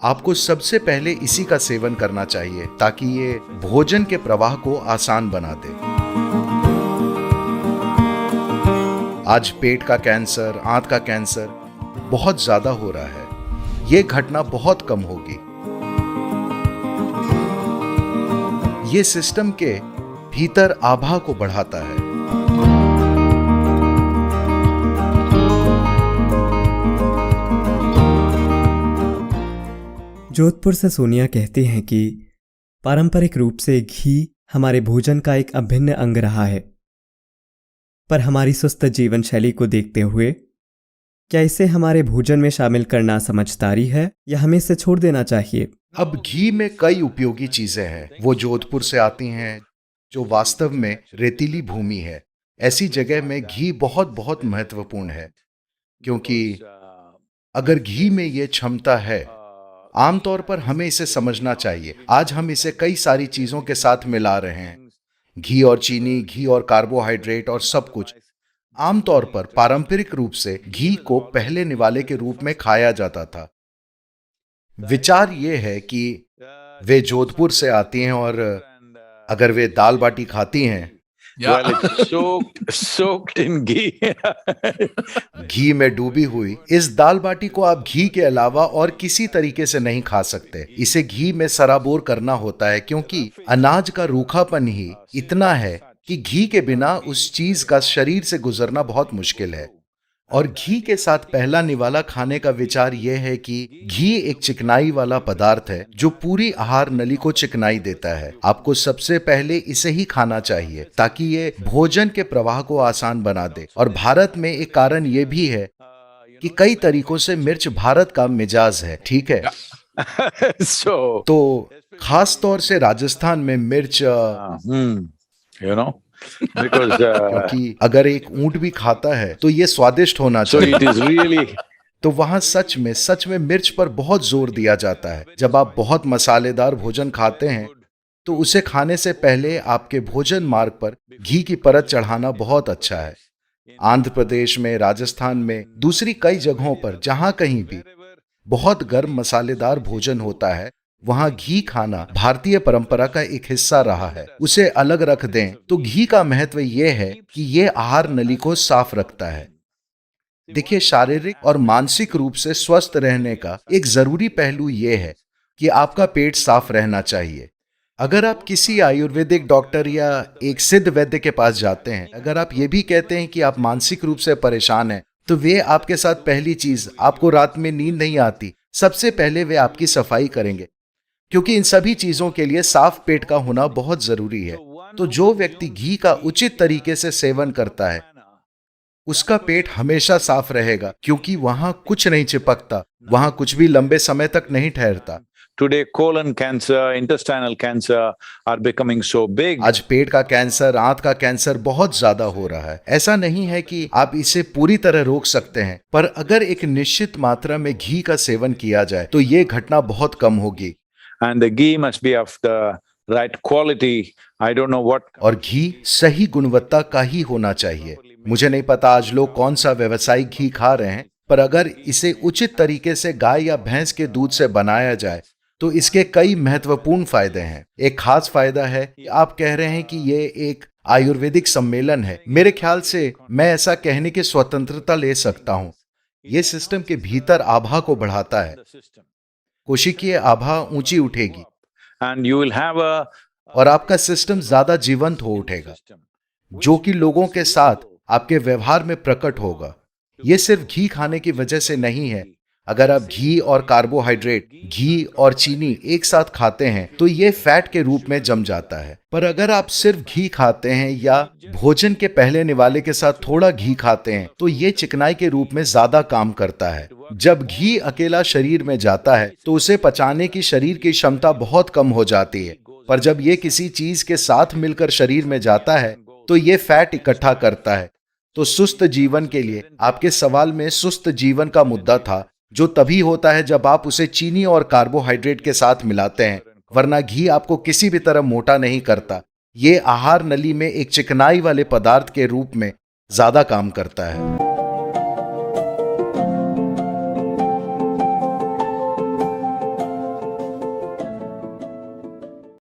आपको सबसे पहले इसी का सेवन करना चाहिए ताकि ये भोजन के प्रवाह को आसान बना दे। आज पेट का कैंसर, आंत का कैंसर बहुत ज्यादा हो रहा है। ये घटना बहुत कम होगी। ये सिस्टम के भीतर आभा को बढ़ाता है। जोधपुर से सोनिया कहती हैं कि पारंपरिक रूप से घी हमारे भोजन का एक अभिन्न अंग रहा है, पर हमारी सुस्त जीवन शैली को देखते हुए क्या इसे हमारे भोजन में शामिल करना समझदारी है या हमें इसे छोड़ देना चाहिए? अब घी में कई उपयोगी चीजें हैं। वो जोधपुर से आती हैं जो वास्तव में रेतीली भूमि है। ऐसी जगह में घी बहुत बहुत महत्वपूर्ण है, क्योंकि अगर घी में ये क्षमता है, आमतौर पर हमें इसे समझना चाहिए। आज हम इसे कई सारी चीजों के साथ मिला रहे हैं, घी और चीनी, घी और कार्बोहाइड्रेट और सब कुछ। आमतौर पर पारंपरिक रूप से घी को पहले निवाले के रूप में खाया जाता था। विचार ये है कि वे जोधपुर से आती हैं और अगर वे दाल बाटी खाती हैं, Well, it's soaked in ghee. घी में डूबी हुई इस दाल बाटी को आप घी के अलावा और किसी तरीके से नहीं खा सकते। इसे घी में सराबोर करना होता है, क्योंकि अनाज का रूखापन ही इतना है कि घी के बिना उस चीज का शरीर से गुजरना बहुत मुश्किल है। और घी के साथ पहला निवाला खाने का विचार यह है कि घी एक चिकनाई वाला पदार्थ है जो पूरी आहार नली को चिकनाई देता है। आपको सबसे पहले इसे ही खाना चाहिए ताकि ये भोजन के प्रवाह को आसान बना दे। और भारत में एक कारण ये भी है कि कई तरीकों से मिर्च भारत का मिजाज है, ठीक है? तो खास तौर से राजस्थान में मिर्च क्योंकि अगर एक ऊंट भी खाता है तो ये स्वादिष्ट होना चाहिए। तो वहां सच में मिर्च पर बहुत जोर दिया जाता है। जब आप बहुत मसालेदार भोजन खाते हैं तो उसे खाने से पहले आपके भोजन मार्ग पर घी की परत चढ़ाना बहुत अच्छा है। आंध्र प्रदेश में, राजस्थान में, दूसरी कई जगहों पर जहां कहीं भी बहुत गर्म मसालेदार भोजन होता है, वहां घी खाना भारतीय परंपरा का एक हिस्सा रहा है। उसे अलग रख दें तो घी का महत्व यह है कि यह आहार नली को साफ रखता है। देखिए, शारीरिक और मानसिक रूप से स्वस्थ रहने का एक जरूरी पहलू यह है कि आपका पेट साफ रहना चाहिए। अगर आप किसी आयुर्वेदिक डॉक्टर या एक सिद्ध वैद्य के पास जाते हैं, अगर आप ये भी कहते हैं कि आप मानसिक रूप से परेशान हैं, तो वे आपके साथ पहली चीज, आपको रात में नींद नहीं आती, सबसे पहले वे आपकी सफाई करेंगे, क्योंकि इन सभी चीजों के लिए साफ पेट का होना बहुत जरूरी है। तो जो व्यक्ति घी का उचित तरीके से सेवन करता है, उसका पेट हमेशा साफ रहेगा, क्योंकि वहां कुछ नहीं चिपकता, वहां कुछ भी लंबे समय तक नहीं ठहरता। Today, colon cancer, intestinal cancer are becoming so big. आज पेट का कैंसर, आंत का कैंसर बहुत ज्यादा हो रहा है। ऐसा नहीं है कि आप इसे पूरी तरह रोक सकते हैं, पर अगर एक निश्चित मात्रा में घी का सेवन किया जाए तो ये घटना बहुत कम होगी। And the ghee must be of the right quality. I don't know what. और घी सही गुणवत्ता का ही होना चाहिए। मुझे नहीं पता आज लोग कौन सा व्यावसायिक घी खा रहे हैं, पर अगर इसे उचित तरीके से गाय या भैंस के दूध से बनाया जाए तो इसके कई महत्वपूर्ण फायदे हैं। एक खास फायदा है कि आप कह रहे हैं कि ये एक आयुर्वेदिक सम्मेलन है। मेरे ख्याल से मैं ऐसा कहने की स्वतंत्रता ले सकता हूँ। ये सिस्टम के भीतर आभा को बढ़ाता है। कोशिकीय आभा ऊंची उठेगी And you will have a और आपका सिस्टम ज्यादा जीवंत हो उठेगा, जो कि लोगों के साथ आपके व्यवहार में प्रकट होगा। ये सिर्फ घी खाने की वजह से नहीं है। अगर आप घी और कार्बोहाइड्रेट, घी और चीनी एक साथ खाते हैं तो ये फैट के रूप में जम जाता है। पर अगर आप सिर्फ घी खाते हैं या भोजन के पहले निवाले के साथ थोड़ा घी खाते हैं तो ये चिकनाई के रूप में ज्यादा काम करता है। जब घी अकेला शरीर में जाता है तो उसे पचाने की शरीर की क्षमता बहुत कम हो जाती है, पर जब ये किसी चीज के साथ मिलकर शरीर में जाता है तो ये फैट इकट्ठा करता है। तो सुस्त जीवन के लिए, आपके सवाल में सुस्त जीवन का मुद्दा था, जो तभी होता है जब आप उसे चीनी और कार्बोहाइड्रेट के साथ मिलाते हैं, वरना घी आपको किसी भी तरह मोटा नहीं करता। ये आहार नली में एक चिकनाई वाले पदार्थ के रूप में ज्यादा काम करता है।